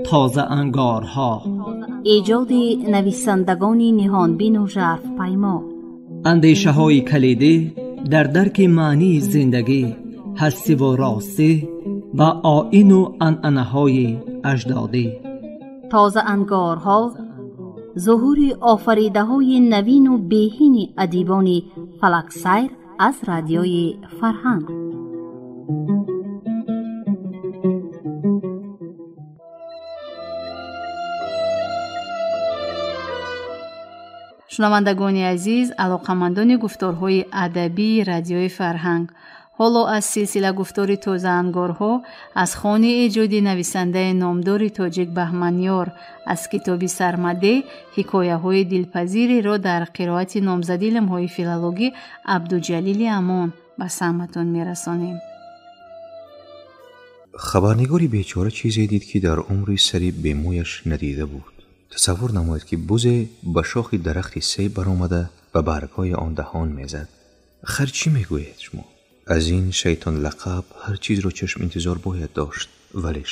تازه انگارها، ایجاد نویسندگان نهانبین و ژرف پیما، اندیشه های کلیدی در درک معنی زندگی، هستی و راستی و آیین و عنعنه های اجدادی. تازه انگارها، ظهور آفریده های نوین و بهین ادیبان فلک سیر از رادیوی فرهنگ. شنوندگان عزیز، علاقمندان گفتارهای ادبی رادیوی فرهنگ، حالا از سلسله گفتار تازه انگارها از خوان ایجادی نویسنده نامدار تاجیک بهمنیار از کتاب سرمده حکایه های دلپذیری را در قرائت نامزد علمهای فیلولوژی عبدالجلیل امان به سمعتان میرسانیم. خبرنگاری بیچاره چیزی دید که در عمری سری به مویش ندیده بود. تصور نماید که بوزه به شاخ درخت سیب برآمده و برگهای آن دهان میزد. خر چی میگوید شما؟ از این شیطان لقب هر چیز رو چشم انتظار باید داشت، ولی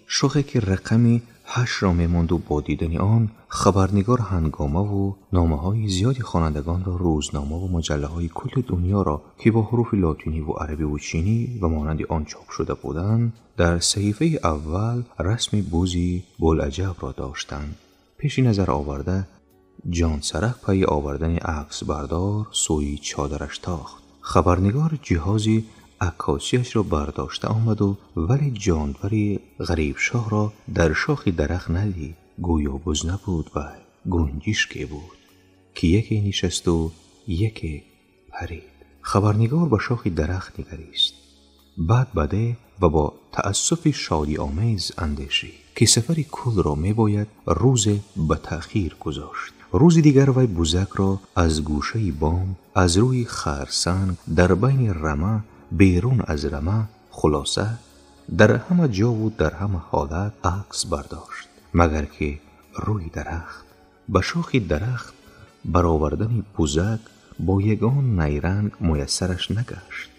شاخی که رقمی 8 را میماند و با دیدن آن خبرنگار هنگامه و نامه های زیادی خوانندگان را، روزنامه و مجله های کل دنیا را که با حروف لاتینی و عربی و چینی و مانند آن چاپ شده بودند در صحیفه اول رسم بوزی بوالعجب را داشتند. پیش نظر آورده جان سرک پی آوردن عکس بردار سوی چادرش تاخت. خبرنگار جهازی عکاسیش را برداشته آمد و ولی جاندوری غریب شاه را در شاخ درخت ندید. گویا بز نبود و گنجشکی بود که یکی نشست و یکی پرید. خبرنگار به شاخ درخت نگریست، بعد بده و با تأسف شادی آمیز اندیشید که سفر کل را می باید روز به تأخیر گذاشت. روز دیگر وی بوزک را از گوشه بام از روی خرسنگ در بین رمه بیرون از رمه، خلاصه در همه جا و در همه حالت عکس برداشت، مگر که روی درخت. به شاخ درخت برآوردن بوزک با یگان نیرنگ میسرش نگشت،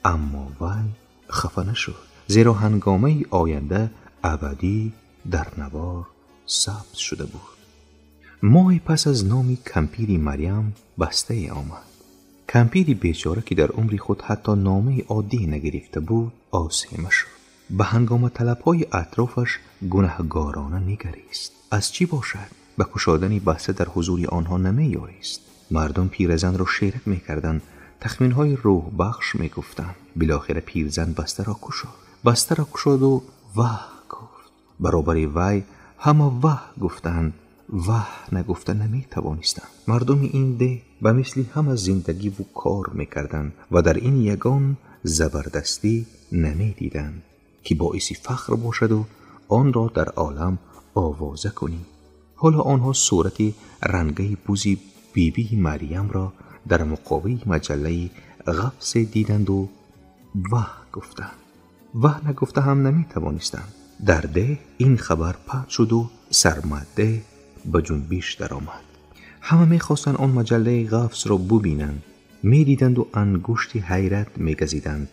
اما وی خفه نشد، زیرا هنگامه آینده ابدی در نوار ثبت شده بود. ماهی پس از نام کمپیر مریم بسته آمد. کمپیری بیچاره که در عمر خود حتی نامه عادی نگرفته بود آسیمه شد. به هنگام طلب‌های اطرافش گنهگارانه نگریست. از چی باشد؟ به کشادن بسته در حضور آنها نمی‌یایست. مردم پیرزن را شیرک می‌کردند، تخمین‌های روح بخش می‌گفتند. بالاخره پیرزن بسته را کشاد و واه گفت. برابر وی همه واه گفتند، واه نگفته نمی‌توانستند. مردم این ده به مثل همه زندگی و کار می‌کردند و در این یگان زبردستی نمی‌دیدند که باعث فخر باشد و آن را در عالم آوازه کنی. حالا آنها صورت رنگی بوزی بیبی مریم را در مقابل مجله غفص دیدند و واه گفتند. واه نگفته هم نمی‌توانستند. در ده این خبر پخش شد و سرمده به جنبش در آمد. همه می‌خواستند آن مجله غفص را ببینند. می‌دیدند و انگشت حیرت می‌گزیدند.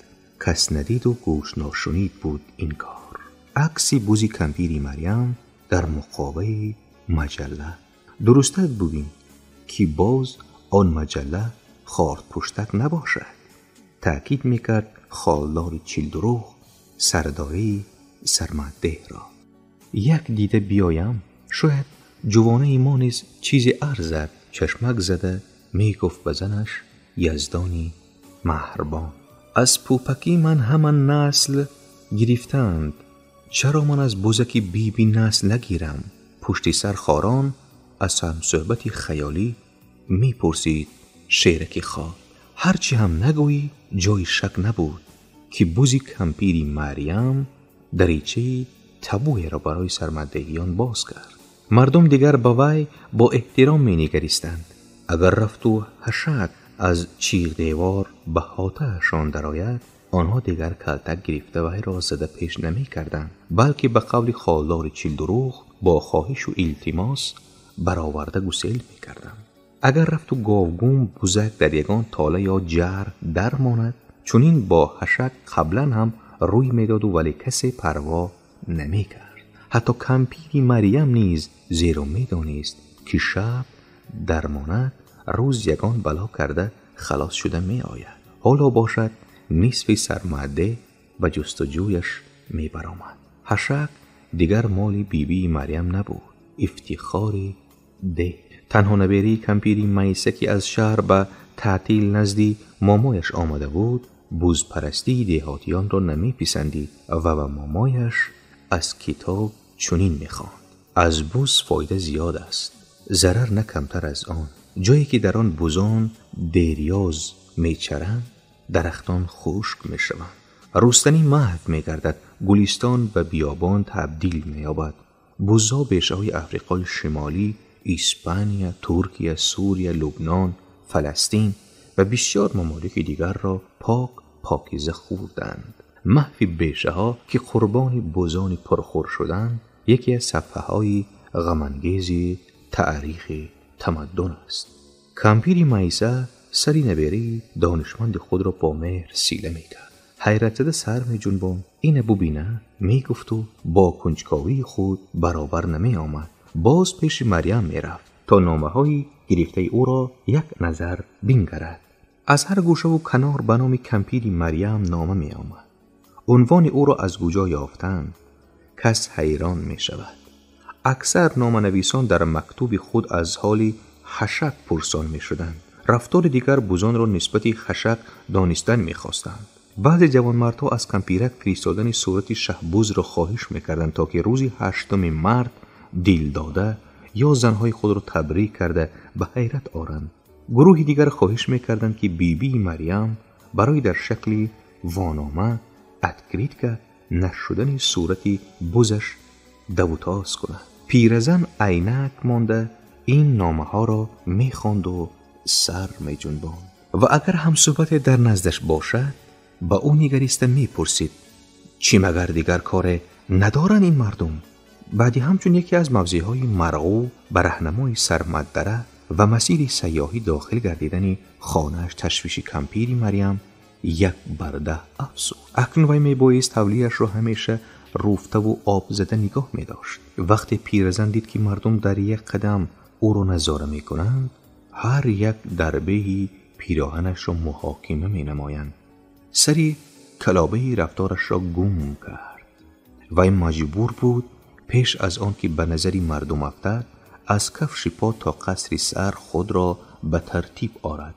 کس ندید و گوش ناشنید بود این کار. عکس بوزی کمپیری مریم در مقابل مجله. درستت ببین که باز آن مجله خارد پشتک نباشد. تأکید میکرد خالدار چیلدروغ سرداری سرمده را. یک دیده بیایم، شاید جوانه ما نیز چیزی ارزد. چشمک زده میگفت به زنش یزدانی مهربان. از پوپکی من همان نسل گرفتند، چرا من از بزکی بیبی نسل نگیرم؟ پشت سر خاران از هم صحبتی خیالی میپرسید شیرکی خواه. هرچی هم نگویی جای شک نبود که بوزی کمپیری مریم دریچه تابوی را برای سرمدهیان باز کرد. مردم دیگر به وی با احترام می نگریستند. اگر رفت و حشک از چیغ دیوار به هاته‌شان درآید، آنها دیگر کلتک گرفته وی را زده پیش نمی کردند، بلکه به قول خالدار چیلدروغ با خواهش و التماس برآورده گسیل می کردند. اگر رفت و گاوگون بوزک در یگان تاله یا جر در ماند، چون این با حشک قبلا هم روی میداد ولی کسی پروا نمی کرد. حتی کمپیری مریم نیز زیرا می دانست که شب درماند روز یگان بلا کرده خلاص شده می آید. حالا باشد نصف سرمعده و جستجویش می برآمد. حشک دیگر مال بیبی مریم نبود، افتخار ده. تنها نبیری کمپیری میسه که از شهر به تعطیل نزدی مامایش آمده بود بزپرستی دهاتیان را نمی پسندید و به مامایش از کتاب چنین می خواند: از بز فایده زیاد است، ضرر نه کمتر از آن. جایی که در آن بزان دریاز می چرند درختان خشک می شوند، رستنی محو می گردد، گلستان به بیابان تبدیل می یابد. بزها بیشه‌های افریقای شمالی، اسپانیا، ترکیه، سوریه، لبنان، فلسطین و بسیار ممالک دیگر را پاکیزه خوردند. محو بیشه‌ها که قربان بزان پرخور شدند یکی از صفحه‌های غم‌انگیز تاریخ تمدن است. کمپیری میسه سری نبیری دانشمند خود را با مهر سیله می کرد. حیرت زده سر می جنباند. این ببینه می گفت و با کنجکاوی خود برابر نمی آمد. باز پیش مریم می رفت تا نامه های گرفته او را یک نظر بنگرد. از هر گوشه و کنار به نام کمپیری مریم نامه می آمد. عنوان او را از کجا یافتند کس حیران می شود. اکثر نامه‌نویسان در مکتوب خود از حال حشک پرسان می شدند. رفتار دیگر بزان را نسبت خشک دانستن می خواستند. بعضی جوانمردها از کمپیرک فرستادن صورت شهبوز را خواهش می کردند تا که روزی 8 مرد دل داده یا زنهای خود را تبریک کرده به حیرت آرند. گروه دیگر خواهش می کردند که بیبی مریم برای در شکل وانامه ادکرید که نشدن صورت بزش دوتاز کند. پیرزن عینک مانده این نامه ها را می خواند و سر می جنباند و اگر هم صحبت در نزدش باشد با او نگریسته می پرسید: چی مگر دیگر کار ندارن این مردم؟ بعدی همچون یکی از موضعهای مرغوب به راهنمای سرمدره و مسیر سیاحی داخل گردیدن خانه‌اش تشویش کمپیری مریم یک برده افزود. اکنون وی می بایست حولیش را همیشه روفته و آب زده نگاه می داشت. وقتی پیرزن دید که مردم در یک قدم او را نظاره می کنند، هر یک دربهی پیراهنش را محاکمه می نمایند. سری کلابه رفتارش را گم کرد. وی مجبور بود پیش از آن که به نظری مردم افتد از کفش پا تا قصر سر خود را به ترتیب آرد.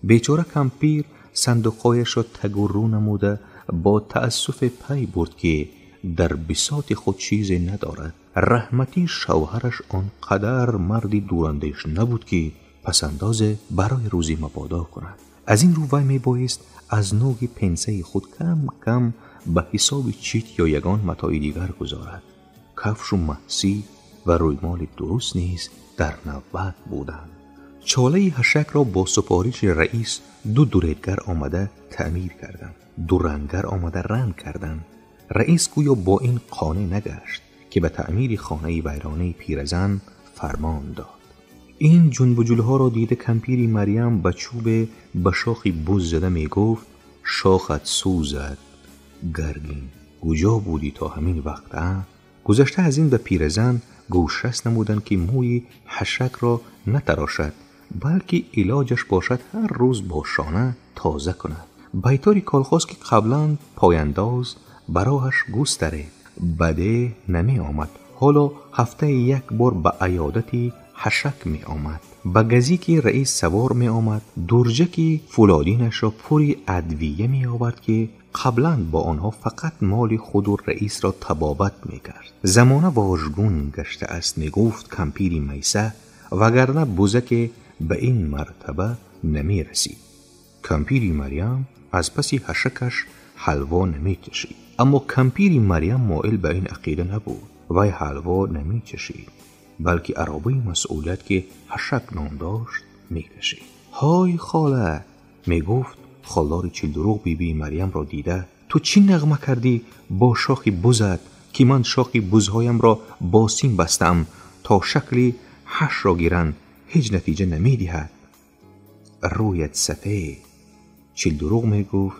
بیچاره کمپیر صندوقهایش را تگ و رو نموده با تأسف پی برد که در بساط خود چیزی ندارد. رحمتی شوهرش آنقدر مردی دوراندیش نبود که پسنداز برای روزی مبادا کند. از این رو وی می بایست از نوع پنسه خود کم کم به حساب چیت یا یگان متاع دیگر گذارد. کفش و محسی و رویمال درست نیز در نوبت بودند. چاله حشک را با سفارش رئیس دو دوریدگر آمده تعمیر کردند. دو رنگر آمده رنگ کردند. رئیس گویا با این قانع نگشت که به تعمیر خانه ویرانه پیرزن فرمان داد. این جنب و جلها را دیده کمپیری مریم به چوب به شاخی بز زده می گفت: شاخت سوزد گرگین، کجا بودی تا همین وقت؟ گذشته از این به پیرزن گوشرس نمودند که موی حشک را نتراشد بلکه علاجش باشد هر روز با شانه تازه کند. بیتاری کالخواست که قبلا پاینداز براهش گستره بده نمی آمد. حالا هفته یک بار به عیادتی حشک می آمد. به گزی که رئیس سوار می آمد. درجه که فولادینش را پوری ادویه می آورد که قبلا با آنها فقط مال خود و رئیس را تبابت می کرد. زمانه واژگون گشته است می گفت کمپیری میسه، وگرنه بزک به این مرتبه نمی رسید. کمپیری مریم از پسی حشکش حلوا نمی کشید. اما کمپیری مریم مائل به این عقیده نبود. وی حلوا نمی چشید بلکه عرابه مسئولیت که حشک نام داشت می کشید. های خاله، می گفت خالدار چیلدروغ بیبی مریم را دیده: تو چی نغمه کردی با شاخی بزد که من شاخی بزهایم را با سیم بستم تا شکلی حش را گیرند، هیچ نتیجه نمی دهد. رویت سفید. چیلدروغ می گفت: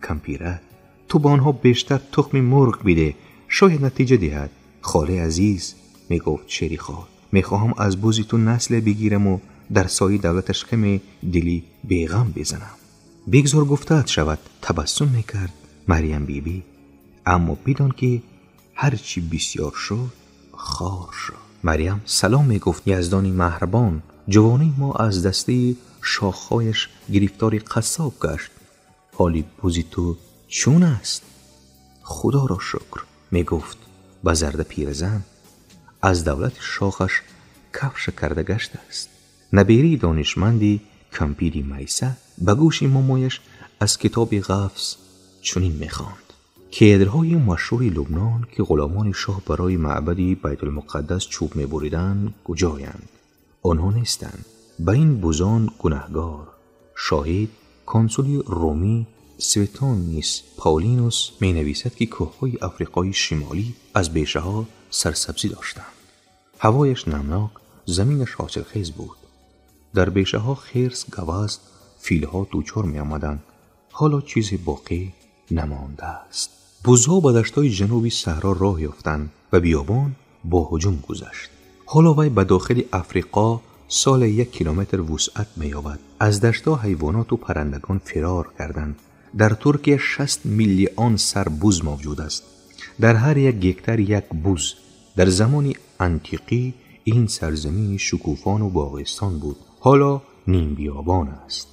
کمپیرک، تو با آنها بیشتر تخم مرغ بیده، شاید نتیجه دهد. خاله عزیز، میگفت شیری خال، میخواهم از بوزی تو نسل بگیرم و در سایه دولتش کم دلی بیغم بزنم. بگذار گفته‌ات شود. تبسم میکرد مریم بیبی. اما بدان که هرچی بسیار شد خار شد. مریم سلام میگفت. یزدانی مهربان، جوانی ما از دسته شاخهایش گرفتار قصاب گشت. حالی بوزی تو چون است؟ خدا را شکر، میگفت با زرد پیرزن. از دولت شاخش کفش کرده گشته است. نبیری دانشمندی کمپیری میسه به گوش مامایش از کتاب غفص چنین میخواند: کدرهای مشهور لبنان که غلامان شاه برای معبدی بیت المقدس چوب میبریدند کجایند؟ آنها نیستند. به این بزان گناهگار شاهد کنسولی رومی سویتونیس پاولینوس می نویسد که کوههای افریقای شمالی از بیشه ها سرسبزی داشتند. هوایش نمناک، زمینش حاصلخیز بود. در بیشه ها خرس، گوزن، فیل ها دوچار می آمدند. حالا چیزی باقی نمانده است. بزها به دشت‌های جنوبی صحرا راه یافتند و بیابان با هجوم گذشت. حالا وی به داخل افریقا سال 1 کیلومتر وسعت می‌یابد. از دشت‌ها حیوانات و پرندگان فرار کردند. در ترکیه 60 میلیون سر بز موجود است. در هر 1 هکتار 1 بز. در زمان انتیقی این سرزمین شکوفان و باغستان بود. حالا نیم بیابان است.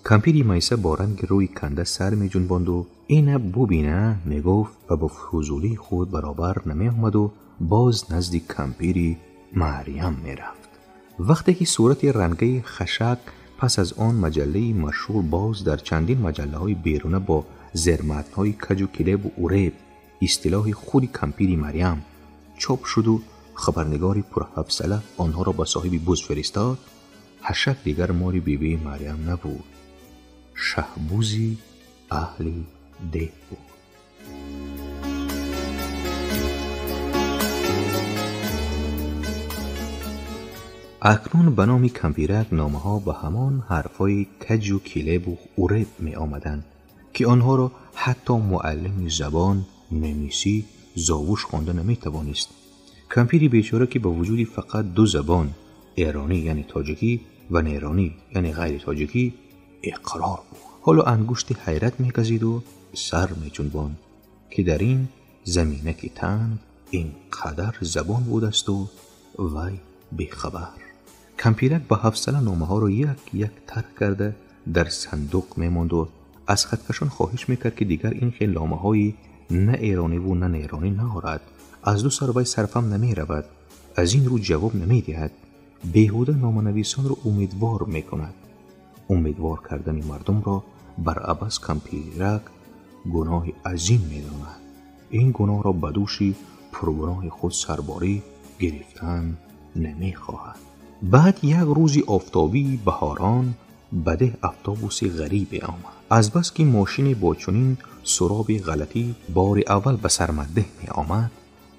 کمپیری میسه با رنگ روی کنده سر می جنباند و اینه ببینه می گفت و با فضولی خود برابر نمی آمد و باز نزد کمپیری مریم می رفت. وقتی که صورت رنگی خشک پس از آن مجله مشهور باز در چندین مجله های بیرونه با زرمتن های کج و کلیب و اوریب اصطلاح خود کمپیری مریم چاپ شد و خبرنگاری پرحوصله آنها را به صاحب بز فرستاد، حشک دیگر ماری بیبی مریم نبود، شهبوزی اهل ده بود. اکنون به نام کمپیرک نامه ها به همان حرفای کج و کلیب و اوریب می آمدند که آنها را حتی معلم زبان نمیسی زاوش خوانده نمی توانست. کمپیری بیچاره که با وجود فقط 2 زبان، ایرانی یعنی تاجیکی و نیرانی یعنی غیر تاجیکی، اقرار بود. حالا انگشت حیرت می‌گزید و سر می‌جنباند که در این زمینه که تنگ اینقدر زبان بود است و وی بیخبر. کمپیرک با حوصله نامه ها رو یک یک ترک کرده در صندوق می‌ماند و از خطکشان خواهش می‌کرد که دیگر این خیلی نامه های نه ایرانی و نه نیرانی نهارد. از 2 سر وی صرفم نمی‌رود، از این رو جواب نمی‌دهد. بیهوده نامه‌نویسان رو امیدوار می‌کند. امیدوار کردن مردم را بر عبث کمپیرک گناه عظیم می‌داند. این گناه را به دوش پرگناه خود سرباری گرفتن نمی‌خواهد. بعد یک روزی آفتابی بهاران بده اتوبوسی غریبی آمد. از بس که ماشین با چنین سراب غلطی بار اول به سرمده می آمد،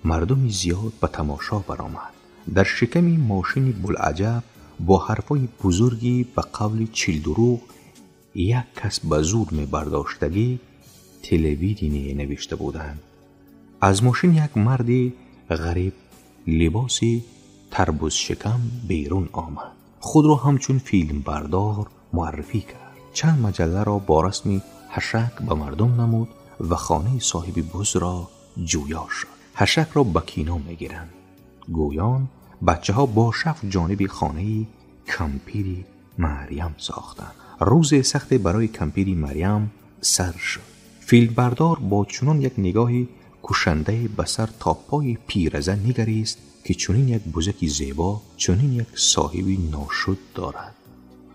مردم زیاد به تماشا برآمد. در شکم ماشین بلعجب با حرفای بزرگی به قول 40 دروغ یک کس به زور می برداشتگی تلویزیونی نوشته بودند. از ماشین یک مرد غریب لباسی تربوز شکم بیرون آمد. خود را همچون فیلم بردار معرفی کرد. چند مجله را با رسم حشک به مردم نمود و خانه صاحب بز را جویا شد. حشک را به کینا میگیرند. گویان بچه ها با شف جانب خانه کمپیری مریم ساختند. روز سخت برای کمپیری مریم سر شد. فیلم بردار با چنان یک نگاه کشنده به سر تا پای پیرزن نگریست که چنین یک بزکی زیبا چنین یک صاحبی ناشد دارد.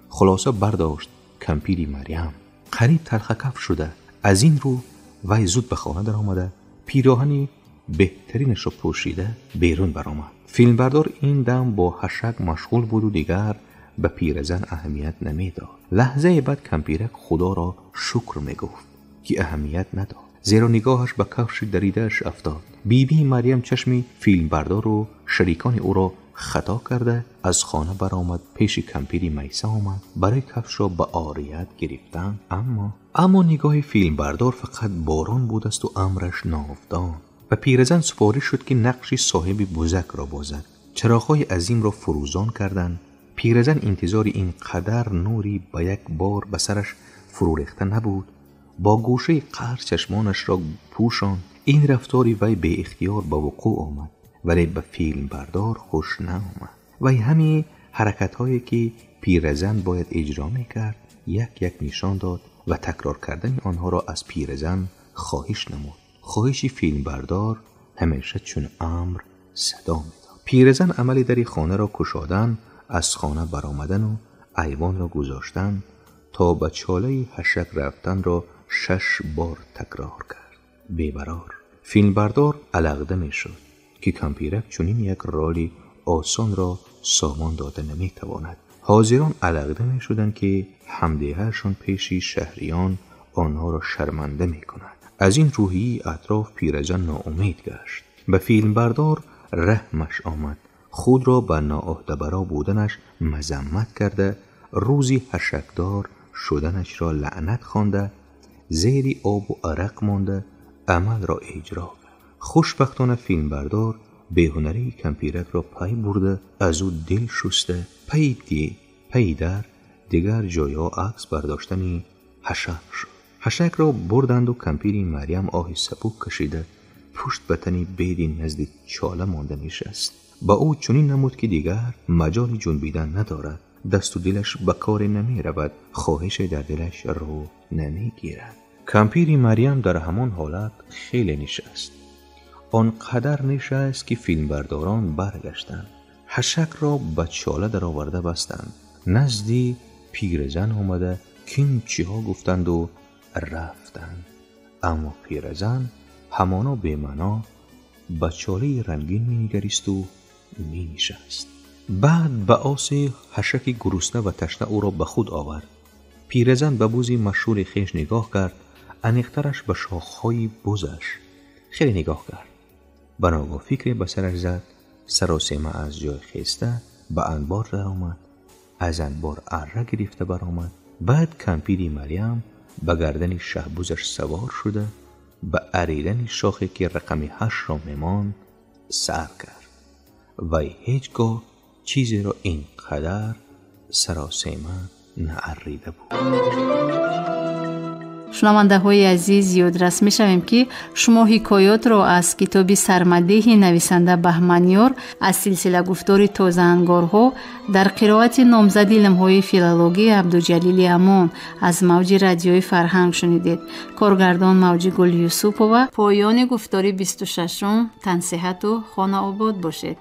خلاصه برداشت کمپیری مریم قریب تلخکف شده. از این رو وی زود به خانه در آمده، پیراهنی بهترینش را پوشیده بیرون برآمد. فیلم بردار این دم با حشک مشغول بود و دیگر به پیرزن اهمیت نمیداد. لحظه بعد کمپیرک خدا را شکر میگفت که اهمیت نداد، زیرا نگاهش به کفش دریدهش افتاد. بیبی مریم چشم فیلم بردار و شریکان او را خطا کرده از خانه برآمد، پیش کمپیری میسه آمد برای کفش را به عاریت گرفتن. اما نگاه فیلم بردار فقط باران بود است و امرش ناودان. و پیرزن سفارش شد که نقش صاحب بزک را بازد. چراغ‌های عظیم را فروزان کردند. پیرزن انتظار این قدر نوری به یک بار به سرش فرو ریخته نبود. با گوشه قرص چشمانش را پوشاند. این رفتاری وی به اختیار به وقوع آمد، ولی به فیلم بردار خوش نآمد. وی همین حرکت‌هایی که پیرزن باید اجرا می‌کرد یک یک نشان داد و تکرار کردن آنها را از پیرزن خواهش نمود. خواهش فیلم بردار همیشه چون امر صدا می‌داد. پیرزن عملی در خانه را گشادن، از خانه برآمدن و ایوان را گذاشتن تا به چاله حشک رفتن را 6 بار تکرار کرد. بی‌برار فیلم بردار علاقه می‌شد که کمپیرک چنین یک رالی آسان را سامان داده نمی‌تواند. حاضران علاقه می‌شدند که همدیگرشان پیش شهریان آنها را شرمنده می‌کنند. از این روحی اطراف پیرزن ناامید گشت. به فیلم بردار رحمش آمد. خود را به ناعهده‌برا بودنش مذمت کرده، روزی حشکدار شدنش را لعنت خوانده، زیر آب و عرق مانده عمل را اجرا کرد. خوشبختانه فیلم بردار بیهنری کمپیرک را پی برده، از او دل شسته، پی در دیگر جایا عکس برداشتنی حشک شد. حشک را بردند و کمپیری مریم آه سبک کشیده پشت به تنی بیدی نزد چاله مانده نشست. با او چنین نمود که دیگر مجال جنبیدن ندارد. دست و دلش به کار نمی رود، خواهش در دلش رو نمی گیرد. کمپیری مریم در همان حالت خیلی نشست. آنقدر نشست که فیلم برداران برگشتند. حشک را به چاله در آورده بستند. نزدی پیرزن آمده کیمچی ها گفتند و رفتند. اما پیرزن همانا بی‌معنا به چاله رنگین می نگریست و می نشست. بعد به آس حشک گرسنه و تشنه او را به خود آورد. پیرزن به بوزی مشهور خیش نگاه کرد. انیخترش به شاخهای بوزش خیلی نگاه کرد. بناگاه فکری به سرش زد. سراسیمه از جای خیسته به انبار در آمد. از انبار اره گرفته برآمد. بعد کمپیری مریم به گردن شهبوزش سوار شده، به اریدن شاخی که رقم 8 را میمان سر کرد و هیچگاه چیزی را اینقدر سراسیمه نعریده بود. شنونده‌های عزیز، یادرس می‌شویم که شما حکایات را از کتاب سرمدیح نویسنده بهمنیار از سلسله گفتار تازه انگارها در قرائت نامزد علم‌های فیلولوژی عبدالجلیل امان از موج رادیوی فرهنگ شنیدید. کارگردان موجی گل یوسفова. پایان گفتار 26 تن صحت و خانه آباد باشید.